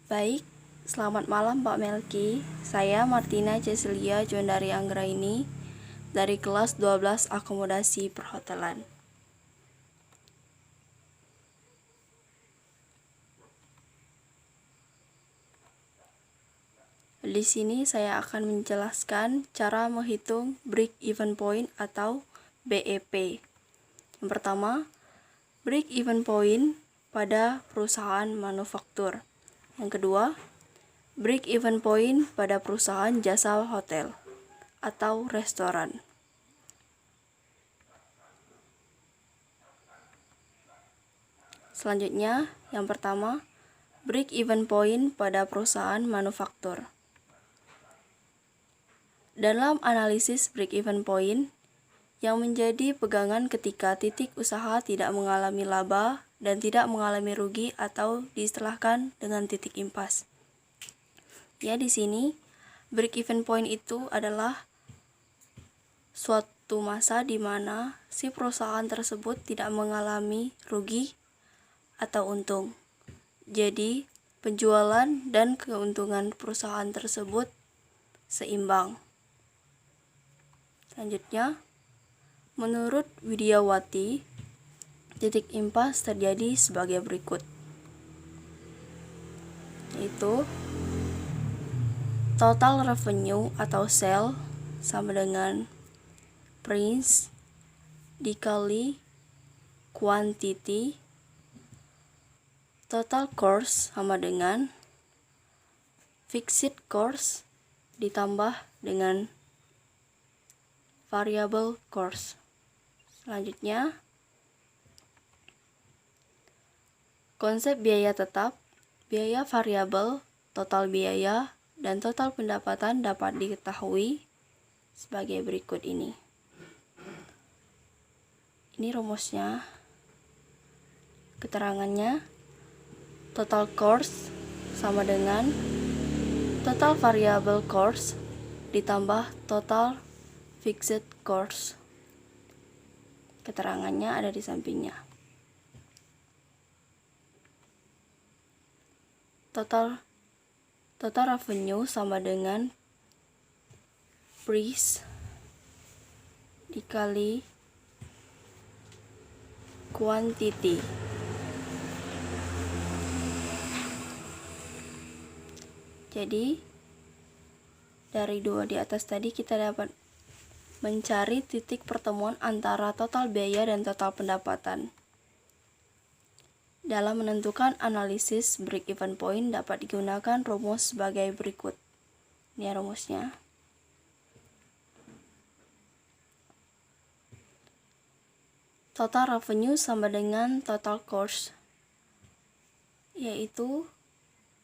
Baik, selamat malam Pak Melki. Saya Martina Cecilia Juandari Anggraini dari kelas 12 Akomodasi Perhotelan. Di sini saya akan menjelaskan cara menghitung break even point atau BEP. Yang pertama, break even point pada perusahaan manufaktur. Yang kedua, break even point pada perusahaan jasa hotel atau restoran. Selanjutnya, yang pertama, break even point pada perusahaan manufaktur. Dalam analisis break even point, yang menjadi pegangan ketika titik usaha tidak mengalami laba dan tidak mengalami rugi atau diistilahkan dengan titik impas. Ya, di sini break even point itu adalah suatu masa di mana si perusahaan tersebut tidak mengalami rugi atau untung. Jadi, penjualan dan keuntungan perusahaan tersebut seimbang. Selanjutnya, menurut Widiawati, titik impas terjadi sebagai berikut, yaitu total revenue atau sale sama dengan price dikali quantity, total cost sama dengan fixed cost ditambah dengan variable cost. Selanjutnya, konsep biaya tetap, biaya variabel, total biaya, dan total pendapatan dapat diketahui sebagai berikut ini. Ini rumusnya. Keterangannya, total cost sama dengan total variable cost ditambah total fixed cost. Keterangannya ada di sampingnya. Total revenue sama dengan price dikali quantity. Jadi, dari dua di atas tadi kita dapat mencari titik pertemuan antara total biaya dan total pendapatan. Dalam menentukan analisis break even point dapat digunakan rumus sebagai berikut. Ini rumusnya. Total revenue sama dengan total cost, yaitu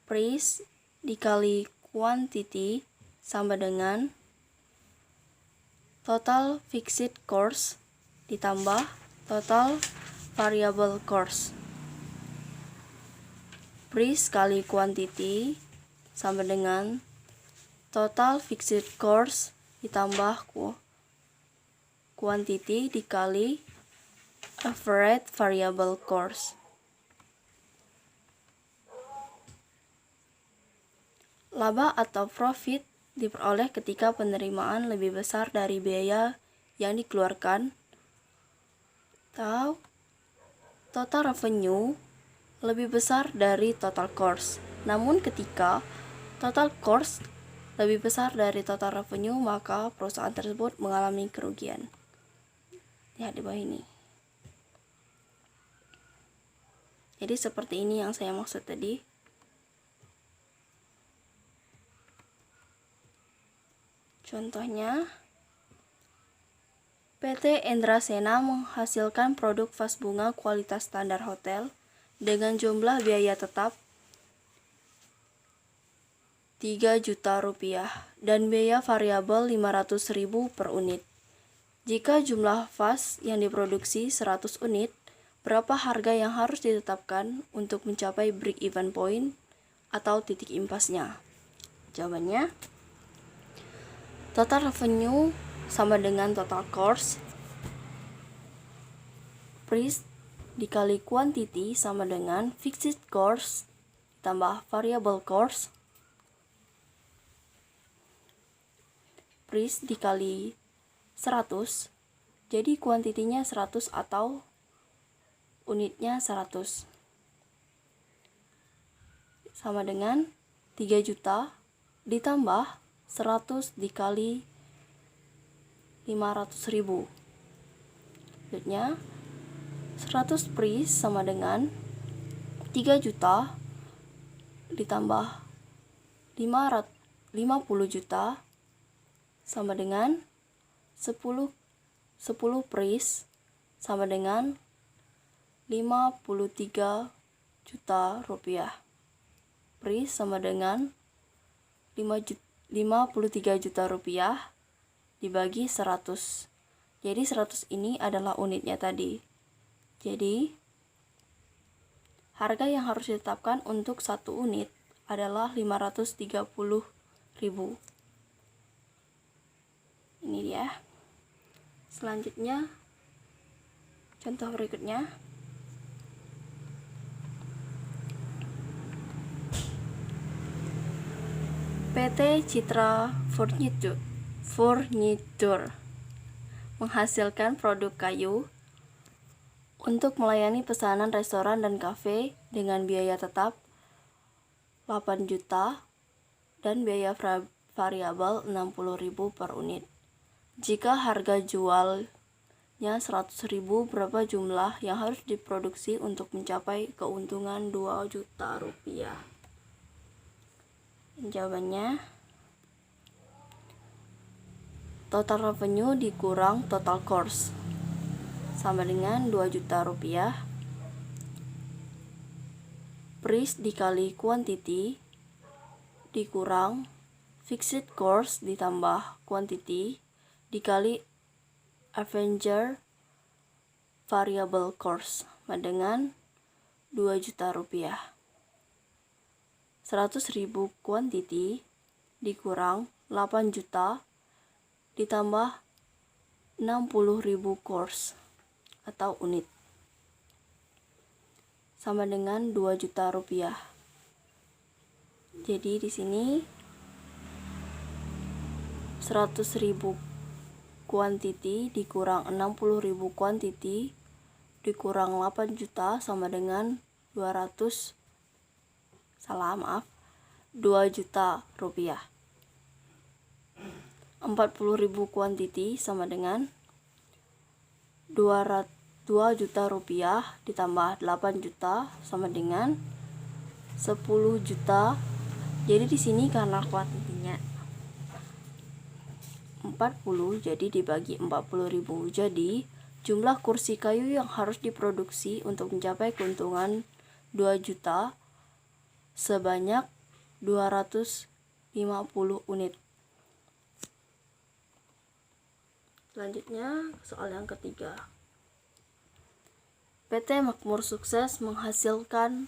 price dikali quantity sama dengan total fixed cost ditambah total variable cost. Price kali quantity sama dengan total fixed cost ditambah quantity dikali average variable cost. Laba atau profit diperoleh ketika penerimaan lebih besar dari biaya yang dikeluarkan, atau total revenue lebih besar dari total cost. Namun ketika total cost lebih besar dari total revenue, maka perusahaan tersebut mengalami kerugian. Lihat di bawah ini. Jadi seperti ini yang saya maksud tadi. Contohnya, PT Endrasena menghasilkan produk vas bunga kualitas standar hotel dengan jumlah biaya tetap 3 juta rupiah dan biaya variabel 500.000 per unit. Jika jumlah vas yang diproduksi 100 unit, berapa harga yang harus ditetapkan untuk mencapai break even point atau titik impasnya? Jawabannya, total revenue sama dengan total cost, price dikali quantity sama dengan fixed cost ditambah variable cost, price dikali 100, jadi kuantitinya 100 atau unitnya 100, sama dengan 3 juta ditambah 100 dikali 500.000. Selanjutnya 100 price sama dengan 3 juta ditambah 50 juta sama dengan 10 price sama dengan 53 juta rupiah. Price sama dengan 53 juta rupiah dibagi 100. Jadi 100 ini adalah unitnya tadi. Jadi harga yang harus ditetapkan untuk 1 unit adalah 530.000. Ini dia. Selanjutnya contoh berikutnya. PT Citra Furniture menghasilkan produk kayu untuk melayani pesanan restoran dan kafe dengan biaya tetap 8 juta dan biaya variabel 60.000 per unit. Jika harga jualnya 100.000, berapa jumlah yang harus diproduksi untuk mencapai keuntungan 2 juta rupiah? Jawabannya, total revenue dikurang total cost sama dengan 2 juta rupiah. Price dikali quantity dikurang fixed cost ditambah quantity dikali Avenger variable cost sama dengan 2 juta rupiah. 100.000 quantity dikurang 8 juta ditambah 60.000 cost atau unit sama dengan 2 juta rupiah. Jadi di sini 100.000 quantity dikurang 60.000 quantity dikurang 8 juta sama dengan 2 juta rupiah. 40.000 quantity sama dengan 2 juta rupiah ditambah 8 juta sama dengan 10 juta. Jadi di sini karena kuantitinya 40, jadi dibagi 40.000. Jadi jumlah kursi kayu yang harus diproduksi untuk mencapai keuntungan 2 juta sebanyak 250 unit. Selanjutnya soal yang ketiga. PT Makmur Sukses menghasilkan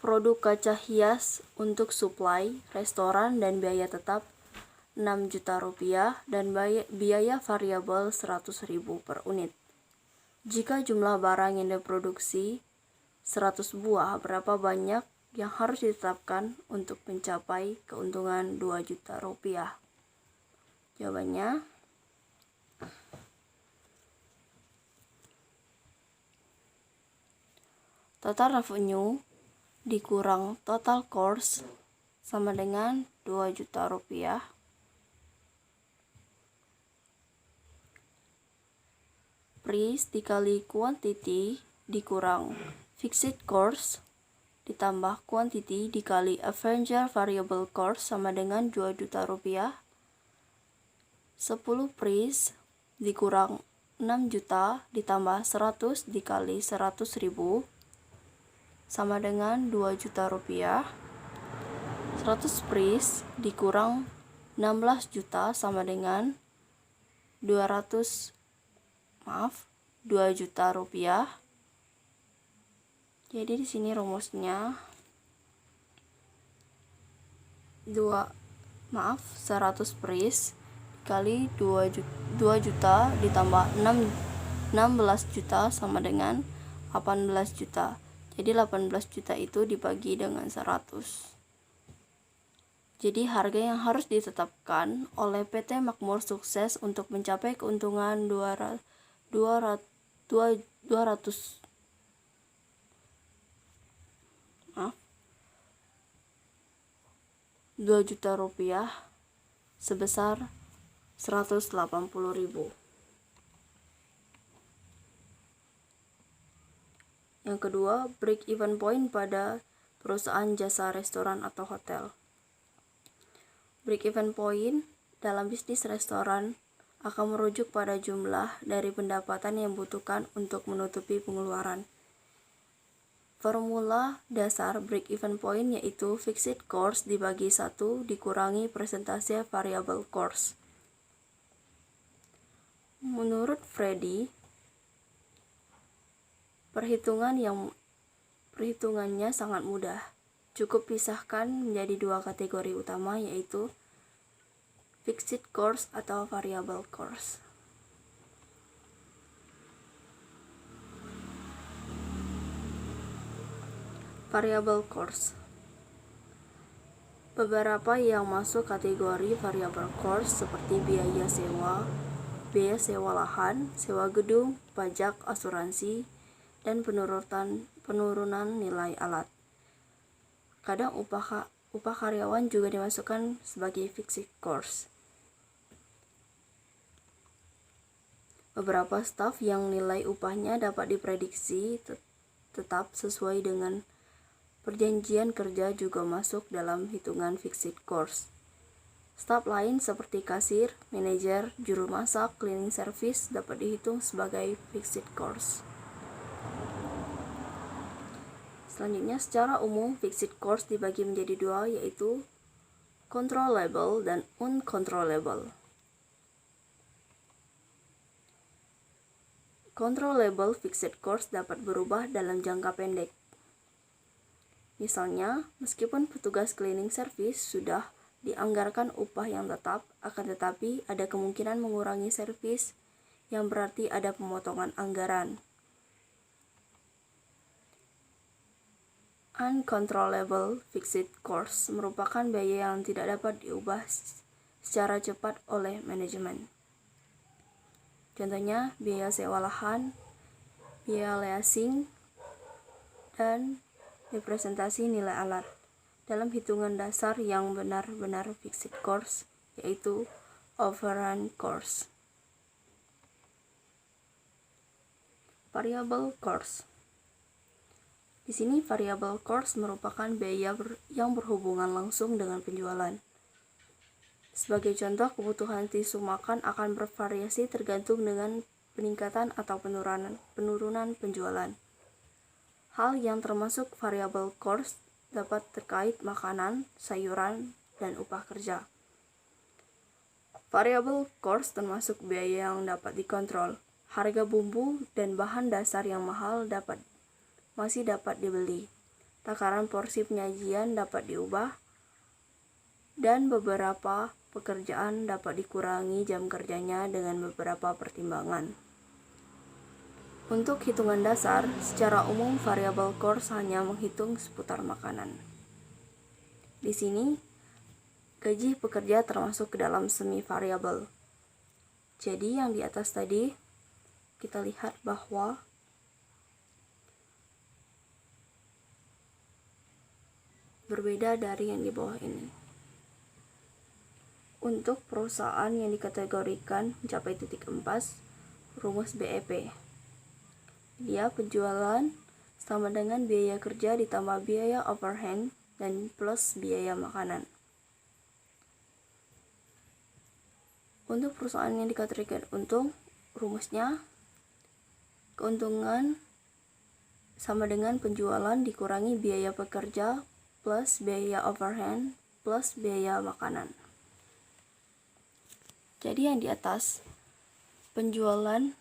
produk kaca hias untuk suplai restoran dan biaya tetap 6 juta rupiah dan biaya variabel 100.000 per unit. Jika jumlah barang yang diproduksi 100 buah, berapa banyak yang harus ditetapkan untuk mencapai keuntungan 2 juta rupiah? Jawabannya, total revenue dikurang total cost sama dengan 2 juta rupiah. Price dikali quantity dikurang fixed cost ditambah quantity dikali Avenger variable cost sama dengan 2 juta rupiah. 10 price dikurang 6 juta ditambah 100 dikali 100.000 sama dengan 2 juta rupiah. 100 price dikurang 16 juta sama dengan 2 juta rupiah. Jadi di sini rumusnya 100 price dikali 2 juta ditambah 16 juta sama dengan 18 juta. Jadi 18 juta itu dibagi dengan 100. Jadi harga yang harus ditetapkan oleh PT Makmur Sukses untuk mencapai keuntungan 2 juta rupiah sebesar 180.000. Yang kedua, break even point pada perusahaan jasa restoran atau hotel. Break even point dalam bisnis restoran akan merujuk pada jumlah dari pendapatan yang dibutuhkan untuk menutupi pengeluaran. Formula dasar break even point yaitu fixed cost dibagi 1 dikurangi persentase variable cost. Menurut Freddy, perhitungannya sangat mudah. Cukup pisahkan menjadi 2 kategori utama yaitu fixed cost atau variable cost. Variable cost. Beberapa yang masuk kategori variable cost seperti biaya sewa lahan, sewa gedung, pajak, asuransi, dan penurunan nilai alat. Kadang upah karyawan juga dimasukkan sebagai fixed cost. Beberapa staf yang nilai upahnya dapat diprediksi tetap sesuai dengan perjanjian kerja juga masuk dalam hitungan fixed cost. Staf lain seperti kasir, manajer, juru masak, cleaning service dapat dihitung sebagai fixed cost. Selanjutnya, secara umum fixed cost dibagi menjadi 2 yaitu controllable dan uncontrollable. Controllable fixed cost dapat berubah dalam jangka pendek. Misalnya, meskipun petugas cleaning service sudah dianggarkan upah yang tetap, akan tetapi ada kemungkinan mengurangi servis yang berarti ada pemotongan anggaran. Uncontrollable fixed cost merupakan biaya yang tidak dapat diubah secara cepat oleh manajemen. Contohnya, biaya sewa lahan, biaya leasing, dan representasi nilai alat. Dalam hitungan dasar yang benar-benar fixed cost yaitu overrun cost. Variable cost. Di sini variable cost merupakan biaya yang berhubungan langsung dengan penjualan. Sebagai contoh, kebutuhan tisu makan akan bervariasi tergantung dengan peningkatan atau penurunan penjualan. Hal yang termasuk variable cost dapat terkait makanan, sayuran, dan upah kerja. Variable cost termasuk biaya yang dapat dikontrol. Harga bumbu dan bahan dasar yang mahal masih dapat dibeli. Takaran porsi penyajian dapat diubah, dan beberapa pekerjaan dapat dikurangi jam kerjanya dengan beberapa pertimbangan. Untuk hitungan dasar, secara umum variable cost hanya menghitung seputar makanan. Di sini, gaji pekerja termasuk ke dalam semi variable. Jadi yang di atas tadi, kita lihat bahwa berbeda dari yang di bawah ini. Untuk perusahaan yang dikategorikan mencapai titik emas, rumus BEP. Dia penjualan sama dengan biaya kerja ditambah biaya overhead dan plus biaya makanan. Untuk perusahaan yang dikategorikan untung, rumusnya keuntungan sama dengan penjualan dikurangi biaya pekerja plus biaya overhead plus biaya makanan. Jadi yang di atas penjualan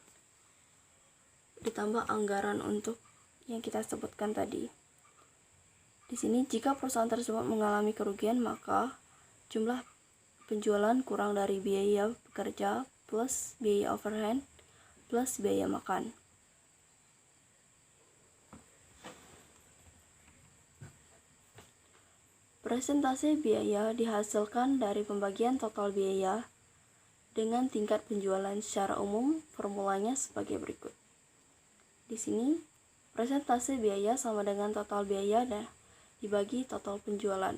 ditambah anggaran untuk yang kita sebutkan tadi. Di sini jika perusahaan tersebut mengalami kerugian, maka jumlah penjualan kurang dari biaya pekerja plus biaya overhead plus biaya makan. Persentase biaya dihasilkan dari pembagian total biaya dengan tingkat penjualan secara umum. Formulanya sebagai berikut. Di sini, persentase biaya sama dengan total biaya dan dibagi total penjualan.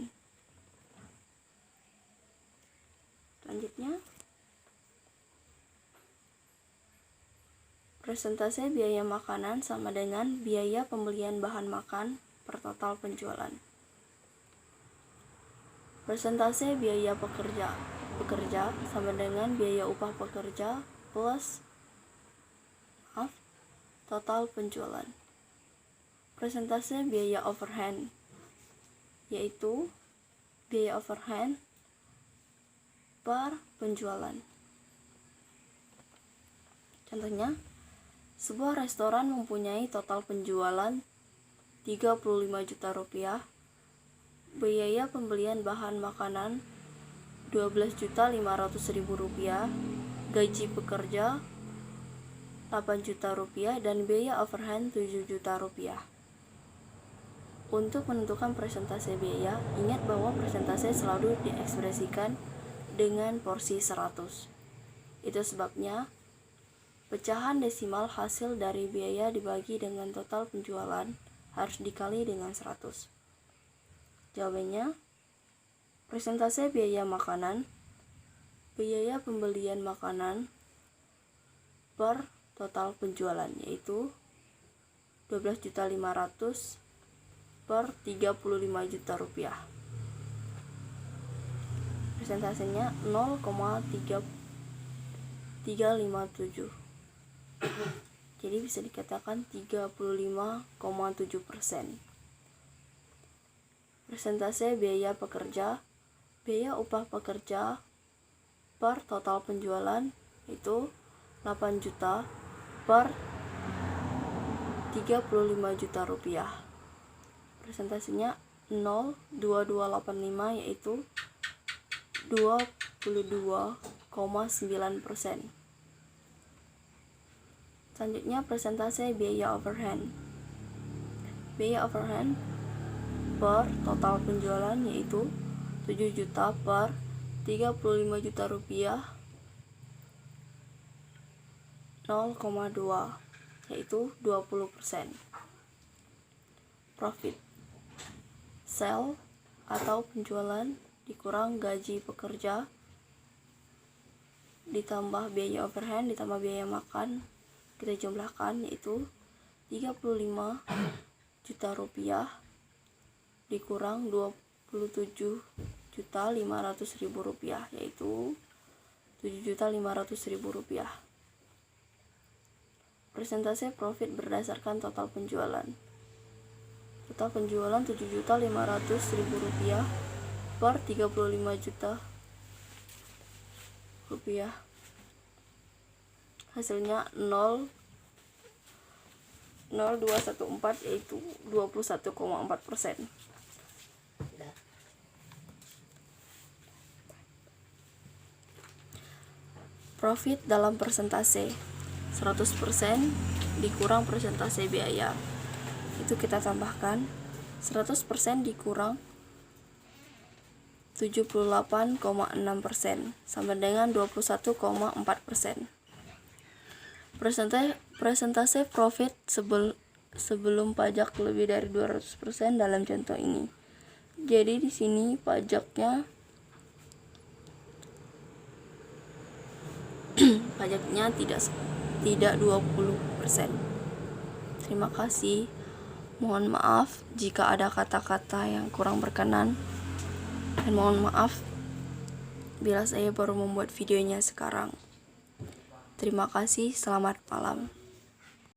Selanjutnya, persentase biaya makanan sama dengan biaya pembelian bahan makan per total penjualan. Persentase biaya pekerja sama dengan biaya upah pekerja plus total penjualan. Persentase biaya overhead yaitu biaya overhead per penjualan. Contohnya, sebuah restoran mempunyai total penjualan 35 juta rupiah, biaya pembelian bahan makanan 12.500.000 rupiah, gaji pekerja 8 juta rupiah, dan biaya overhead 7 juta rupiah. Untuk menentukan persentase biaya, ingat bahwa persentase selalu diekspresikan dengan porsi 100. Itu sebabnya pecahan desimal hasil dari biaya dibagi dengan total penjualan harus dikali dengan 100. Jawabannya, persentase biaya makanan, biaya pembelian makanan per total penjualan yaitu 12.500.000 per 35 juta rupiah. Persentasenya 0,357. Jadi bisa dikatakan 35,7%. Persentase biaya pekerja, biaya upah pekerja per total penjualan itu 8 juta per 35 juta rupiah. Persentasenya 0,2285 yaitu 22,9%. Selanjutnya, persentase biaya overhead. Biaya overhead per total penjualan yaitu 7 juta per 35 juta rupiah, 0,2 yaitu 20%. Profit, sale atau penjualan dikurang gaji pekerja ditambah biaya overhead ditambah biaya makan, kita jumlahkan yaitu 35 juta rupiah dikurang 27.500.000 rupiah yaitu 7.500.000 rupiah. Persentase profit berdasarkan total penjualan. Total penjualan 7.500.000 rupiah per 35 juta rupiah. Hasilnya 0,0214 yaitu 21,4%. Profit dalam persentase 100% dikurang persentase biaya. Itu kita tambahkan 100% dikurang 78,6% sama dengan 21,4%. Persentase profit sebelum pajak lebih dari 200% dalam contoh ini. Jadi di sini pajaknya tidak 20%. Terima kasih. Mohon maaf jika ada kata-kata yang kurang berkenan. Dan mohon maaf bila saya baru membuat videonya sekarang. Terima kasih, selamat malam.